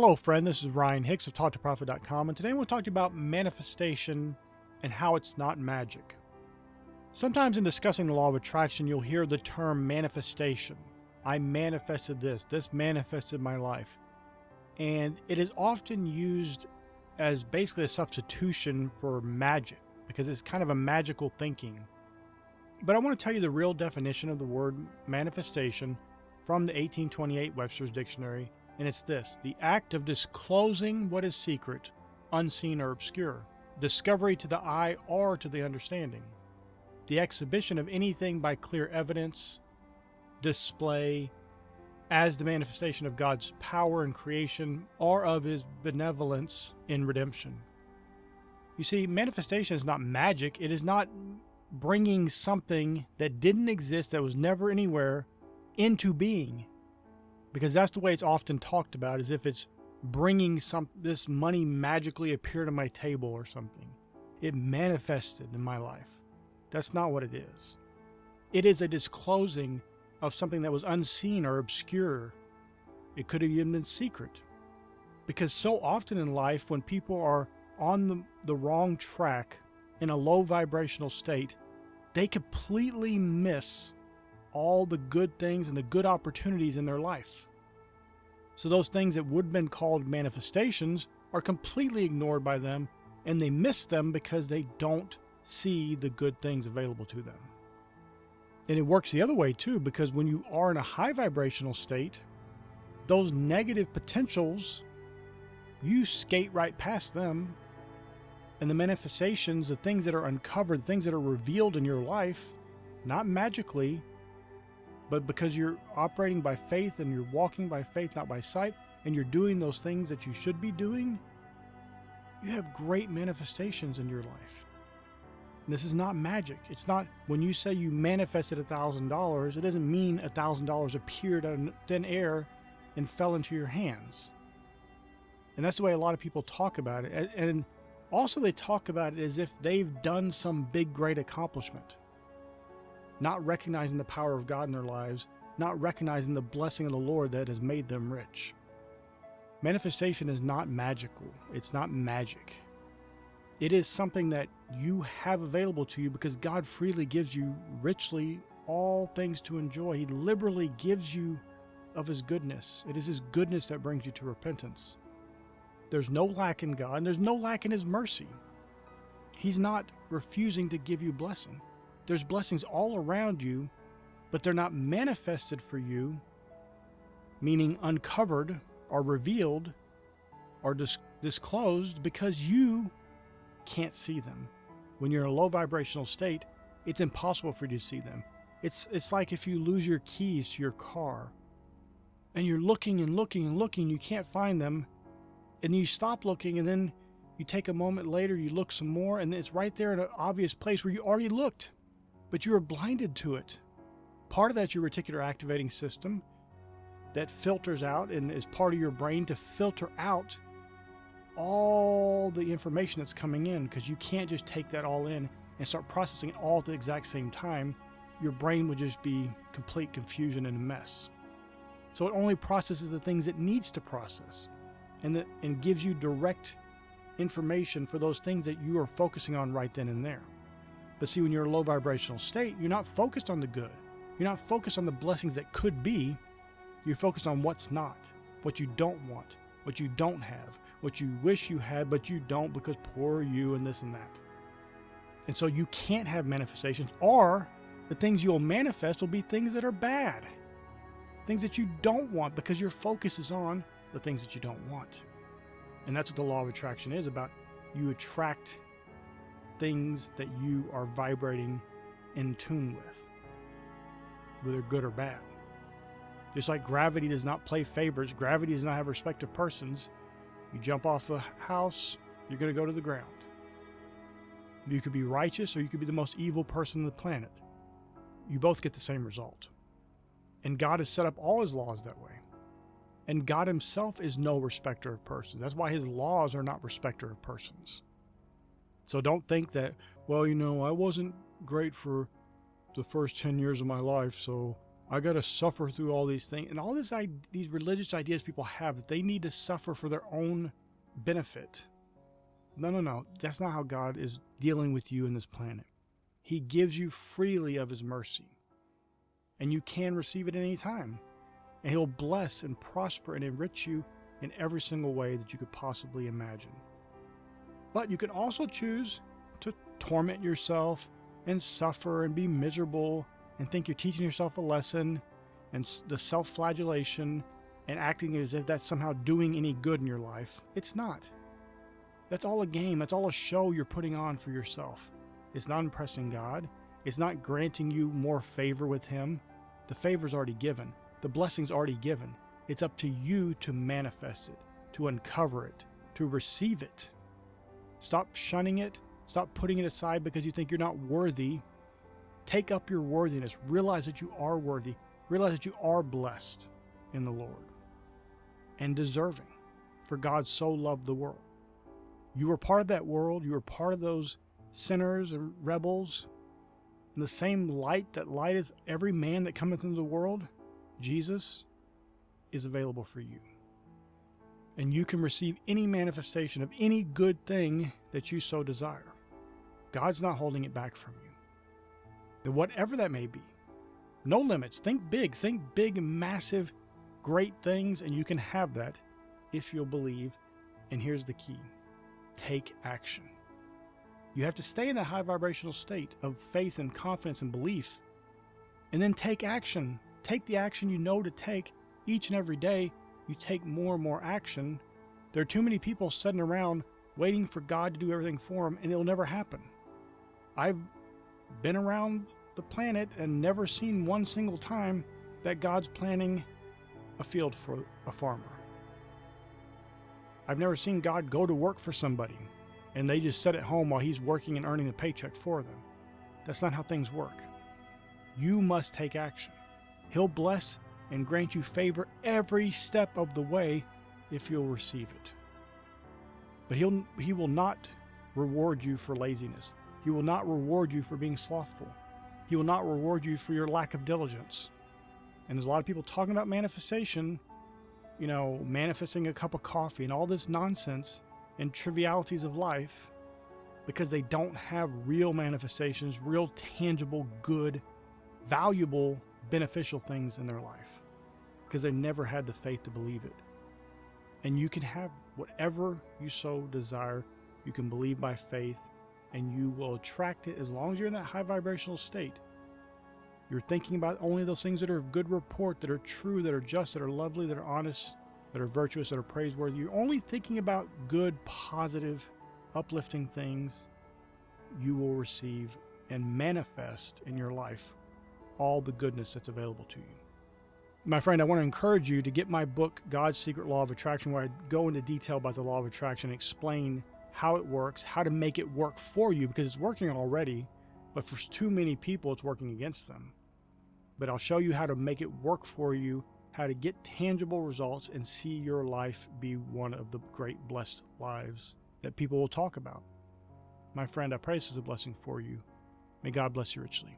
Hello, friend. This is Ryan Hicks of TalkToProfit.com, and today we'll talk to you about manifestation and how it's not magic. Sometimes in discussing the law of attraction, you'll hear the term manifestation. I manifested this. This manifested my life. And it is often used as basically a substitution for magic because it's kind of a magical thinking. But I want to tell you the real definition of the word manifestation from the 1828 Webster's Dictionary. And it's this: the act of disclosing what is secret, unseen, or obscure, discovery to the eye or to the understanding, the exhibition of anything by clear evidence, display, as the manifestation of God's power in creation or of His benevolence in redemption. You see, manifestation is not magic. It is not bringing something that didn't exist, that was never anywhere, into being. Because that's the way it's often talked about, as if it's bringing this money magically appeared on my table or something. It manifested in my life. That's not what it is. It is a disclosing of something that was unseen or obscure. It could have even been secret. Because so often in life, when people are on the wrong track, in a low vibrational state, they completely miss all the good things and the good opportunities in their life. So those things that would have been called manifestations are completely ignored by them, and they miss them because they don't see the good things available to them. And it works the other way too, because when you are in a high vibrational state, those negative potentials, you skate right past them, and the manifestations, the things that are uncovered, the things that are revealed in your life, not magically, but because you're operating by faith and you're walking by faith, not by sight, and you're doing those things that you should be doing, you have great manifestations in your life. And this is not magic. It's not, when you say you manifested $1,000, it doesn't mean $1,000 appeared out of thin air and fell into your hands. And that's the way a lot of people talk about it. And also they talk about it as if they've done some big, great accomplishment, not recognizing the power of God in their lives, not recognizing the blessing of the Lord that has made them rich. Manifestation is not magical. It's not magic. It is something that you have available to you because God freely gives you richly all things to enjoy. He liberally gives you of His goodness. It is His goodness that brings you to repentance. There's no lack in God, and there's no lack in His mercy. He's not refusing to give you blessing. There's blessings all around you, but they're not manifested for you, meaning uncovered or revealed or disclosed, because you can't see them. When you're in a low vibrational state, it's impossible for you to see them. It's like if you lose your keys to your car and you're looking and looking and looking, you can't find them, and you stop looking, and then you take a moment later, you look some more, and it's right there in an obvious place where you already looked, but you were blinded to it. Part of that's your reticular activating system that filters out and is part of your brain to filter out all the information that's coming in, because you can't just take that all in and start processing it all at the exact same time. Your brain would just be complete confusion and a mess. So it only processes the things it needs to process, and gives you direct information for those things that you are focusing on right then and there. But see, when you're in a low vibrational state, you're not focused on the good. You're not focused on the blessings that could be. You're focused on what's not, what you don't want, what you don't have, what you wish you had, but you don't because poor you and this and that. And so you can't have manifestations, or the things you'll manifest will be things that are bad, things that you don't want, because your focus is on the things that you don't want. And that's what the law of attraction is about. You attract things that you are vibrating in tune with, whether good or bad. Just like gravity does not play favorites, gravity does not have respect of persons. You jump off a house, you're going to go to the ground. You could be righteous, or you could be the most evil person on the planet. You both get the same result. And God has set up all His laws that way. And God Himself is no respecter of persons. That's why His laws are not respecter of persons. So don't think that, well, I wasn't great for the first 10 years of my life, so I got to suffer through all these things. And all these religious ideas people have that they need to suffer for their own benefit. No. That's not how God is dealing with you in this planet. He gives you freely of his mercy. And you can receive it at any time. And he'll bless and prosper and enrich you in every single way that you could possibly imagine. But you can also choose to torment yourself and suffer and be miserable and think you're teaching yourself a lesson, and the self-flagellation and acting as if that's somehow doing any good in your life. It's not. That's all a game. That's all a show you're putting on for yourself. It's not impressing God. It's not granting you more favor with him. The favor's already given. The blessing's already given. It's up to you to manifest it, to uncover it, to receive it. Stop shunning it. Stop putting it aside because you think you're not worthy. Take up your worthiness. Realize that you are worthy. Realize that you are blessed in the Lord and deserving, for God so loved the world. You were part of that world. You were part of those sinners and rebels. And the same light that lighteth every man that cometh into the world, Jesus, is available for you. And you can receive any manifestation of any good thing that you so desire. God's not holding it back from you. And whatever that may be, no limits. Think big, massive, great things, and you can have that if you'll believe. And here's the key. Take action. You have to stay in that high vibrational state of faith and confidence and belief, and then take action. Take the action you know to take each and every day. You take more and more action. There are too many people sitting around waiting for God to do everything for them, and it'll never happen. I've been around the planet and never seen one single time that God's planting a field for a farmer. I've never seen God go to work for somebody and they just sit at home while he's working and earning a paycheck for them. That's not how things work. You must take action. He'll bless and grant you favor every step of the way if you'll receive it. But he will not reward you for laziness. He will not reward you for being slothful. He will not reward you for your lack of diligence. And there's a lot of people talking about manifestation, manifesting a cup of coffee and all this nonsense and trivialities of life because they don't have real manifestations, real tangible, good, valuable, beneficial things in their life because they never had the faith to believe it. And you can have whatever you so desire. You can believe by faith, and you will attract it as long as you're in that high vibrational state. You're thinking about only those things that are of good report, that are true, that are just, that are lovely, that are honest, that are virtuous, that are praiseworthy. You're only thinking about good, positive, uplifting things. You will receive and manifest in your life all the goodness that's available to you. My friend, I want to encourage you to get my book, God's Secret Law of Attraction, where I go into detail about the law of attraction, explain how it works, how to make it work for you, because it's working already, but for too many people, it's working against them. But I'll show you how to make it work for you, how to get tangible results and see your life be one of the great blessed lives that people will talk about. My friend, I pray this is a blessing for you. May God bless you richly.